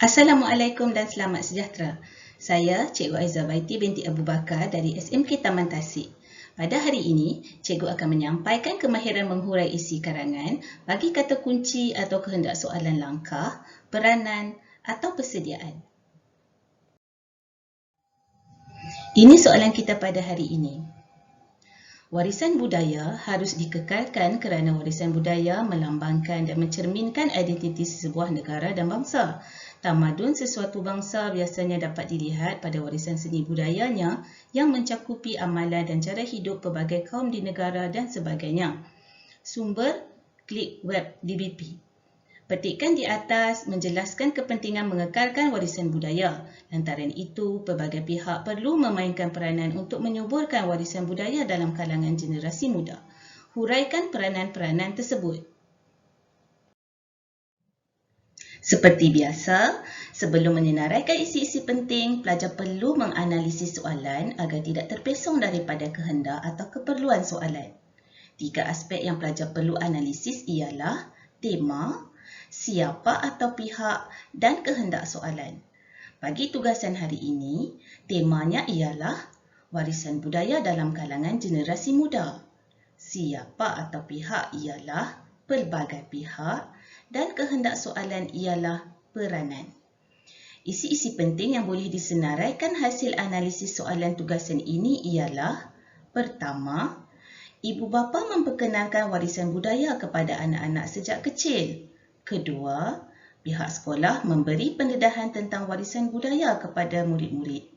Assalamualaikum dan selamat sejahtera. Saya Cikgu Aiza Baiti binti Abu Bakar dari SMK Taman Tasik. Pada hari ini, Cikgu akan menyampaikan kemahiran menghurai isi karangan bagi kata kunci atau kehendak soalan langkah, peranan atau persediaan. Ini soalan kita pada hari ini. Warisan budaya harus dikekalkan kerana warisan budaya melambangkan dan mencerminkan identiti sebuah negara dan bangsa. Tamadun sesuatu bangsa biasanya dapat dilihat pada warisan seni budayanya yang mencakupi amalan dan cara hidup pelbagai kaum di negara dan sebagainya. Sumber klik web DBP. Petikan di atas menjelaskan kepentingan mengekalkan warisan budaya. Lantaran itu, pelbagai pihak perlu memainkan peranan untuk menyuburkan warisan budaya dalam kalangan generasi muda. Huraikan peranan-peranan tersebut. Seperti biasa, sebelum menyenaraikan isi-isi penting, pelajar perlu menganalisis soalan agar tidak terpesong daripada kehendak atau keperluan soalan. 3 aspek yang pelajar perlu analisis ialah tema, siapa atau pihak dan kehendak soalan. Bagi tugasan hari ini, temanya ialah warisan budaya dalam kalangan generasi muda. Siapa atau pihak ialah pelbagai pihak dan kehendak soalan ialah peranan. Isi-isi penting yang boleh disenaraikan hasil analisis soalan tugasan ini ialah: pertama, ibu bapa memperkenalkan warisan budaya kepada anak-anak sejak kecil. Kedua, pihak sekolah memberi pendedahan tentang warisan budaya kepada murid-murid.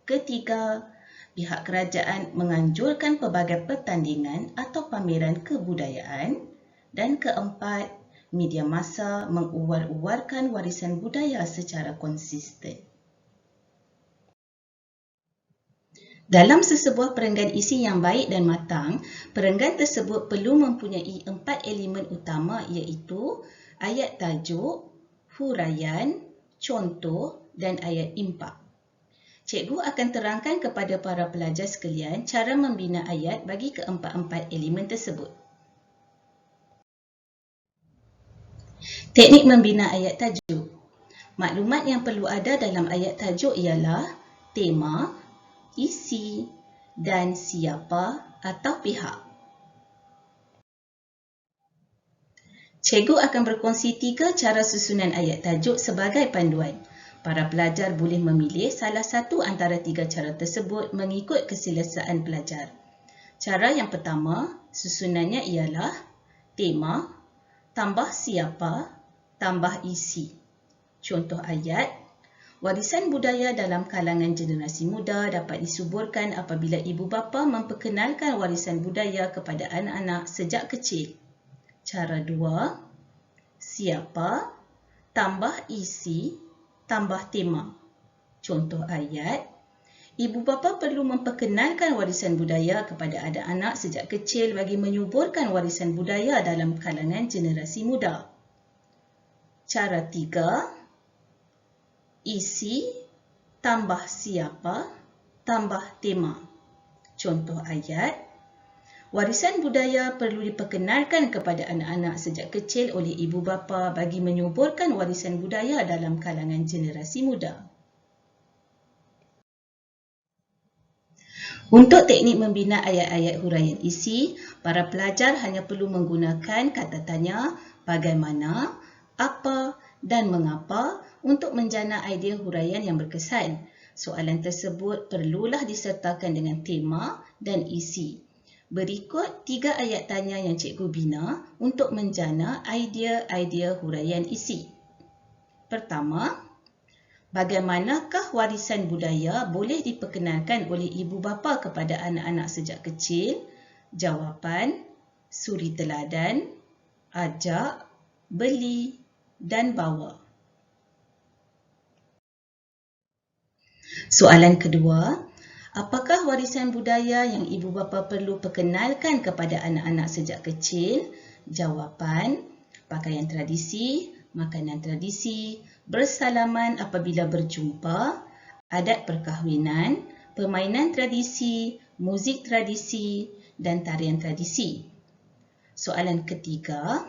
Ketiga, pihak kerajaan menganjurkan pelbagai pertandingan atau pameran kebudayaan. Dan keempat, media massa menguar-uarkan warisan budaya secara konsisten. Dalam sesebuah perenggan isi yang baik dan matang, perenggan tersebut perlu mempunyai 4 elemen utama iaitu ayat tajuk, huraian, contoh dan ayat impak. Cikgu akan terangkan kepada para pelajar sekalian cara membina ayat bagi keempat-empat elemen tersebut. Teknik membina ayat tajuk. Maklumat yang perlu ada dalam ayat tajuk ialah tema, isi dan siapa atau pihak. Cikgu akan berkongsi 3 cara susunan ayat tajuk sebagai panduan. Para pelajar boleh memilih salah satu antara 3 cara tersebut mengikut keselesaan pelajar. Cara yang pertama, susunannya ialah tema, tambah siapa, tambah isi. Contoh ayat, warisan budaya dalam kalangan generasi muda dapat disuburkan apabila ibu bapa memperkenalkan warisan budaya kepada anak-anak sejak kecil. Cara 2, siapa, tambah isi, tambah tema. Contoh ayat, ibu bapa perlu memperkenalkan warisan budaya kepada anak-anak sejak kecil bagi menyuburkan warisan budaya dalam kalangan generasi muda. Cara 3, isi, tambah siapa, tambah tema. Contoh ayat, warisan budaya perlu diperkenalkan kepada anak-anak sejak kecil oleh ibu bapa bagi menyuburkan warisan budaya dalam kalangan generasi muda. Untuk teknik membina ayat-ayat huraian isi, para pelajar hanya perlu menggunakan kata tanya, bagaimana, apa dan mengapa untuk menjana idea huraian yang berkesan. Soalan tersebut perlulah disertakan dengan tema dan isi. Berikut 3 ayat tanya yang cikgu bina untuk menjana idea-idea huraian isi. Pertama, bagaimanakah warisan budaya boleh diperkenalkan oleh ibu bapa kepada anak-anak sejak kecil? Jawapan, suri teladan, ajak, beli dan bawa. Soalan kedua, apakah warisan budaya yang ibu bapa perlu perkenalkan kepada anak-anak sejak kecil? Jawapan, pakaian tradisi, makanan tradisi, bersalaman apabila berjumpa, adat perkahwinan, permainan tradisi, muzik tradisi dan tarian tradisi. Soalan ketiga,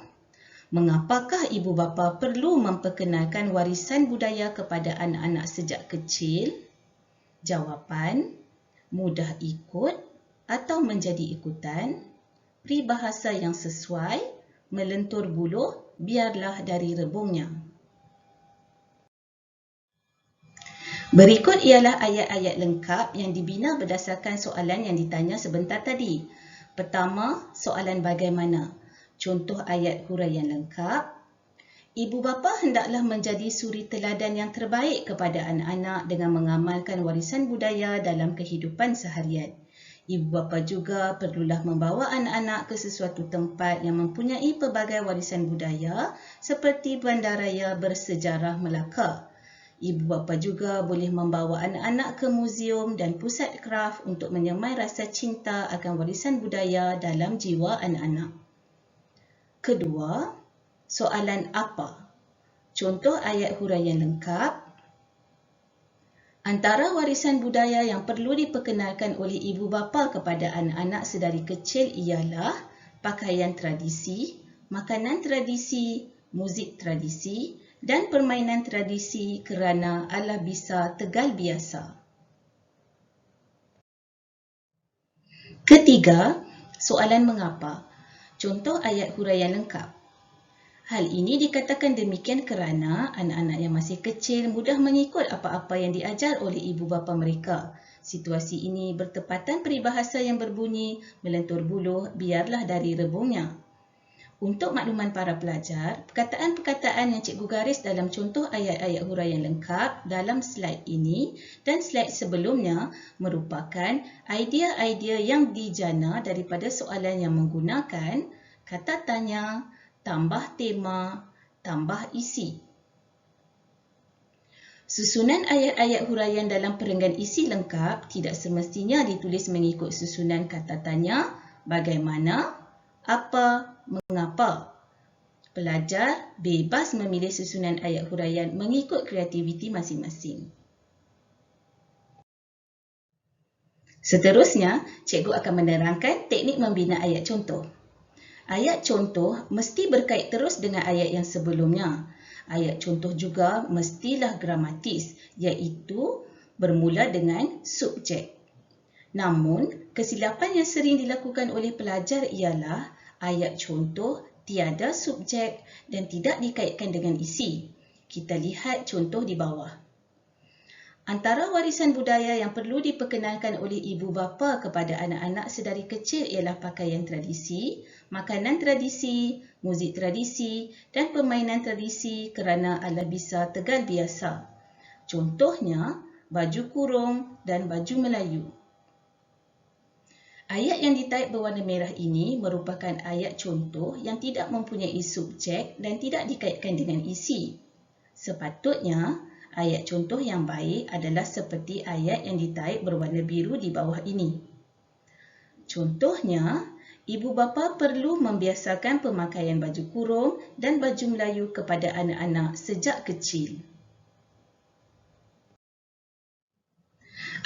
Mengapakah ibu bapa perlu memperkenalkan warisan budaya kepada anak-anak sejak kecil? Jawapan, mudah ikut atau menjadi ikutan, peribahasa yang sesuai, melentur buluh, biarlah dari rebungnya. Berikut ialah ayat-ayat lengkap yang dibina berdasarkan soalan yang ditanya sebentar tadi. Pertama, soalan bagaimana? Contoh ayat huraian lengkap. Ibu bapa hendaklah menjadi suri teladan yang terbaik kepada anak-anak dengan mengamalkan warisan budaya dalam kehidupan seharian. Ibu bapa juga perlulah membawa anak-anak ke sesuatu tempat yang mempunyai pelbagai warisan budaya seperti bandaraya bersejarah Melaka. Ibu bapa juga boleh membawa anak-anak ke muzium dan pusat kraf untuk menyemai rasa cinta akan warisan budaya dalam jiwa anak-anak. Kedua, soalan apa? Contoh ayat huraian lengkap. Antara warisan budaya yang perlu diperkenalkan oleh ibu bapa kepada anak-anak sedari kecil ialah pakaian tradisi, makanan tradisi, muzik tradisi dan permainan tradisi kerana ala bisa Tegal biasa. Ketiga, soalan mengapa? Contoh ayat huraian lengkap. Hal ini dikatakan demikian kerana anak-anak yang masih kecil mudah mengikut apa-apa yang diajar oleh ibu bapa mereka. Situasi ini bertepatan peribahasa yang berbunyi, melentur buluh, biarlah dari rebungnya. Untuk makluman para pelajar, perkataan-perkataan yang cikgu garis dalam contoh ayat-ayat huraian lengkap dalam slide ini dan slide sebelumnya merupakan idea-idea yang dijana daripada soalan yang menggunakan kata tanya, tambah tema, tambah isi. Susunan ayat-ayat huraian dalam perenggan isi lengkap tidak semestinya ditulis mengikut susunan kata tanya, bagaimana, apa, mengapa. Pelajar bebas memilih susunan ayat huraian mengikut kreativiti masing-masing. Seterusnya, cikgu akan menerangkan teknik membina ayat contoh. Ayat contoh mesti berkait terus dengan ayat yang sebelumnya. Ayat contoh juga mestilah gramatis, iaitu bermula dengan subjek. Namun, kesilapan yang sering dilakukan oleh pelajar ialah ayat contoh tiada subjek dan tidak dikaitkan dengan isi. Kita lihat contoh di bawah. Antara warisan budaya yang perlu diperkenalkan oleh ibu bapa kepada anak-anak sedari kecil ialah pakaian tradisi, makanan tradisi, muzik tradisi dan permainan tradisi kerana ala bisa Tegal biasa. Contohnya, baju kurung dan baju Melayu. Ayat yang ditaip berwarna merah ini merupakan ayat contoh yang tidak mempunyai subjek dan tidak dikaitkan dengan isi. Sepatutnya, ayat contoh yang baik adalah seperti ayat yang ditaip berwarna biru di bawah ini. Contohnya, ibu bapa perlu membiasakan pemakaian baju kurung dan baju Melayu kepada anak-anak sejak kecil.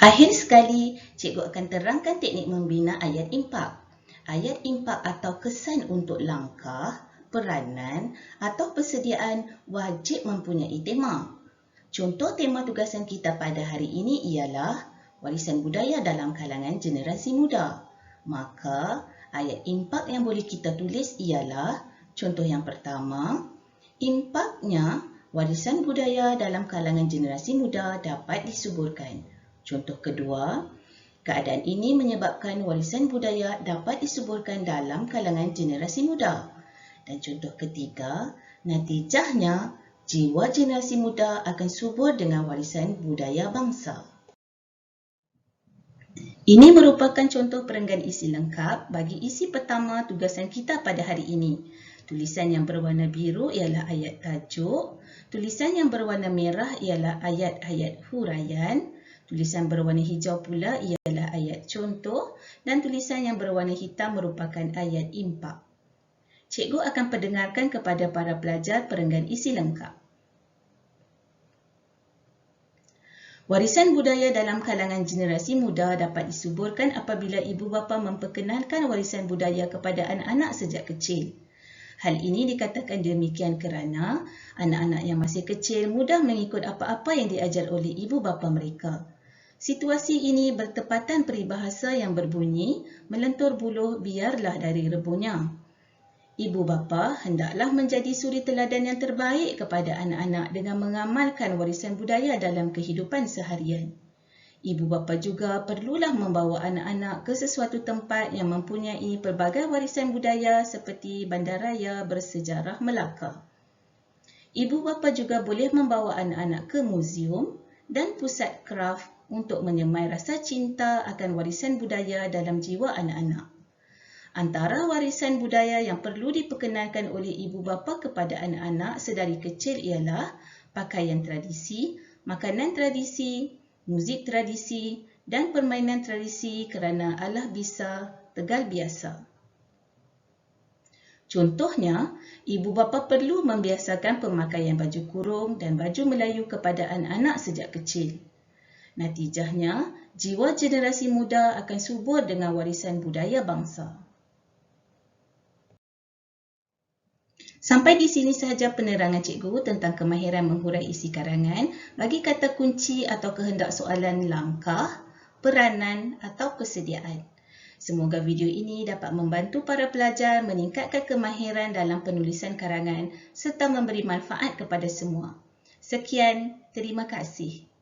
Akhir sekali, cikgu akan terangkan teknik membina ayat impak. Ayat impak atau kesan untuk langkah, peranan atau persediaan wajib mempunyai tema. Contoh tema tugasan kita pada hari ini ialah warisan budaya dalam kalangan generasi muda. Maka, ayat impak yang boleh kita tulis ialah contoh yang pertama, impaknya warisan budaya dalam kalangan generasi muda dapat disuburkan. Contoh kedua, keadaan ini menyebabkan warisan budaya dapat disuburkan dalam kalangan generasi muda. Dan contoh ketiga, natijahnya jiwa generasi muda akan subur dengan warisan budaya bangsa. Ini merupakan contoh perenggan isi lengkap bagi isi pertama tugasan kita pada hari ini. Tulisan yang berwarna biru ialah ayat tajuk, tulisan yang berwarna merah ialah ayat-ayat huraian, tulisan berwarna hijau pula ialah ayat contoh dan tulisan yang berwarna hitam merupakan ayat impak. Cikgu akan pendengarkan kepada para pelajar perenggan isi lengkap. Warisan budaya dalam kalangan generasi muda dapat disuburkan apabila ibu bapa memperkenalkan warisan budaya kepada anak-anak sejak kecil. Hal ini dikatakan demikian kerana anak-anak yang masih kecil mudah mengikut apa-apa yang diajar oleh ibu bapa mereka. Situasi ini bertepatan peribahasa yang berbunyi, melentur buluh biarlah dari rebunya. Ibu bapa hendaklah menjadi suri teladan yang terbaik kepada anak-anak dengan mengamalkan warisan budaya dalam kehidupan seharian. Ibu bapa juga perlulah membawa anak-anak ke sesuatu tempat yang mempunyai pelbagai warisan budaya seperti bandaraya bersejarah Melaka. Ibu bapa juga boleh membawa anak-anak ke muzium dan pusat kraf untuk menyemai rasa cinta akan warisan budaya dalam jiwa anak-anak. Antara warisan budaya yang perlu diperkenalkan oleh ibu bapa kepada anak-anak sedari kecil ialah pakaian tradisi, makanan tradisi, muzik tradisi dan permainan tradisi kerana Allah bisa tegal biasa. Contohnya, ibu bapa perlu membiasakan pemakaian baju kurung dan baju Melayu kepada anak-anak sejak kecil. Natijahnya, jiwa generasi muda akan subur dengan warisan budaya bangsa. Sampai di sini sahaja penerangan cikgu tentang kemahiran menghurai isi karangan bagi kata kunci atau kehendak soalan langkah, peranan atau kesediaan. Semoga video ini dapat membantu para pelajar meningkatkan kemahiran dalam penulisan karangan serta memberi manfaat kepada semua. Sekian, terima kasih.